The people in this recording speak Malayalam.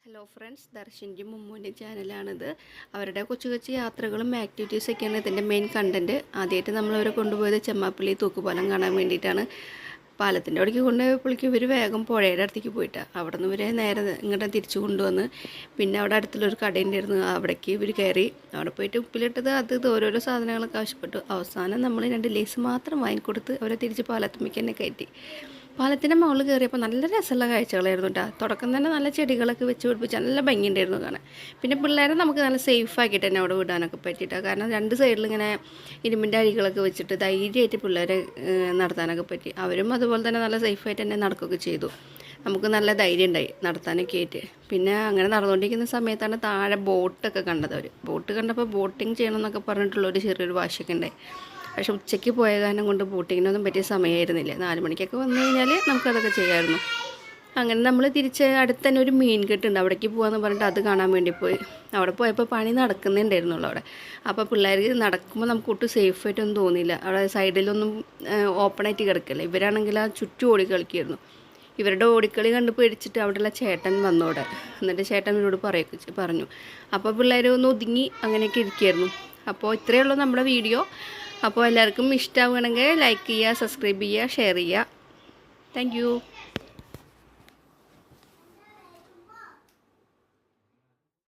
Hello friends, ദർശിൻ്റെയും മുമ്മുവിൻ്റെയും ചാനലാണിത്. അവരുടെ കൊച്ചു കൊച്ചു യാത്രകളും ആക്ടിവിറ്റീസൊക്കെയാണ് ഇതിൻ്റെ മെയിൻ കണ്ടൻറ്റ്. ആദ്യമായിട്ട് നമ്മളവരെ കൊണ്ടുപോയത് ചെമ്മാപ്പള്ളി തൂക്കുപാലം കാണാൻ വേണ്ടിയിട്ടാണ്. പാലത്തിൻ്റെ അവിടേക്ക് കൊണ്ടുപോയപ്പോഴേക്കും ഇവർ വേഗം പുഴയുടെ അടുത്തേക്ക് പോയിട്ടാണ്. അവിടെ നിന്ന് ഇവരെ നേരെ ഇങ്ങോട്ട് തിരിച്ചു കൊണ്ടുവന്ന് പിന്നെ അവിടെ അടുത്തുള്ളൊരു കടയുണ്ടായിരുന്നു, അവിടേക്ക് ഇവർ കയറി. അവിടെ പോയിട്ട് ഉപ്പിലിട്ടത് ഇത് ഓരോരോ സാധനങ്ങളൊക്കെ ആവശ്യപ്പെട്ടു. അവസാനം നമ്മൾ 2 ലേസ് മാത്രം വാങ്ങിക്കൊടുത്ത് അവരെ തിരിച്ച് പാലത്തുമ്മയ്ക്ക് തന്നെ കയറ്റി. പാലത്തിൻ്റെ മുകളിൽ കയറിയപ്പോൾ നല്ല രസമുള്ള കാഴ്ചകളായിരുന്നു കേട്ടോ. തുടക്കം തന്നെ നല്ല ചെടികളൊക്കെ വെച്ച് പിടിപ്പിച്ച് നല്ല ഭംഗിയുണ്ടായിരുന്നു കാണാൻ. പിന്നെ പിള്ളേരെ നമുക്ക് നല്ല സേഫ് ആക്കിയിട്ട് തന്നെ അവിടെ വിടാനൊക്കെ പറ്റിയിട്ടാണ്. കാരണം 2 സൈഡിൽ ഇങ്ങനെ ഇരുമ്പിൻ്റെ അഴികളൊക്കെ വെച്ചിട്ട് ധൈര്യമായിട്ട് പിള്ളേരെ നടത്താനൊക്കെ പറ്റി. അവരും അതുപോലെ തന്നെ നല്ല സേഫായിട്ട് തന്നെ നടക്കുകയൊക്കെ ചെയ്തു. നമുക്ക് നല്ല ധൈര്യം ഉണ്ടായി നടത്താനൊക്കെ ആയിട്ട്. പിന്നെ അങ്ങനെ നടന്നുകൊണ്ടിരിക്കുന്ന സമയത്താണ് താഴെ ബോട്ടൊക്കെ കണ്ടത്. അവർ ബോട്ട് കണ്ടപ്പോൾ ബോട്ടിങ് ചെയ്യണമെന്നൊക്കെ പറഞ്ഞിട്ടുള്ളൊരു ചെറിയൊരു വാശിയൊക്കെ ഉണ്ടായി. പക്ഷെ ഉച്ചയ്ക്ക് പോയ കാരണം കൊണ്ട് ബോട്ടിങ്ങിനൊന്നും പറ്റിയ സമയമായിരുന്നില്ല. 4 മണിക്കൊക്കെ വന്നു കഴിഞ്ഞാൽ നമുക്കതൊക്കെ ചെയ്യാമായിരുന്നു. അങ്ങനെ നമ്മൾ തിരിച്ച് അടുത്ത് തന്നെ ഒരു മീൻ കെട്ടുണ്ട്, അവിടേക്ക് പോകാമെന്ന് പറഞ്ഞിട്ട് അത് കാണാൻ വേണ്ടി പോയി. അവിടെ പോയപ്പോൾ പണി നടക്കുന്നുണ്ടായിരുന്നുള്ളൂ അവിടെ. അപ്പോൾ പിള്ളേർക്ക് നടക്കുമ്പോൾ നമുക്ക് ഒട്ടും സേഫായിട്ടൊന്നും തോന്നിയില്ല. അവിടെ സൈഡിലൊന്നും ഓപ്പണായിട്ട് കിടക്കില്ല. ഇവരാണെങ്കിൽ ആ ചുറ്റും ഓടി കളിക്കുമായിരുന്നു. ഇവരുടെ ഓടിക്കളി കണ്ട് പേടിച്ചിട്ട് അവിടെയുള്ള ചേട്ടൻ വന്നു അവിടെ. എന്നിട്ട് ചേട്ടൻ ഇവരോട് പറഞ്ഞു. അപ്പോൾ പിള്ളേർ ഒന്ന് ഒതുങ്ങി അങ്ങനെയൊക്കെ ഇരിക്കുമായിരുന്നു. അപ്പോൾ ഇത്രയേ ഉള്ളൂ നമ്മുടെ വീഡിയോ. അപ്പോൾ എല്ലാവർക്കും ഇഷ്ടമാവുകയാണെങ്കിൽ ലൈക്ക് ചെയ്യുക, സബ്സ്ക്രൈബ് ചെയ്യുക, ഷെയർ ചെയ്യുക. Thank you.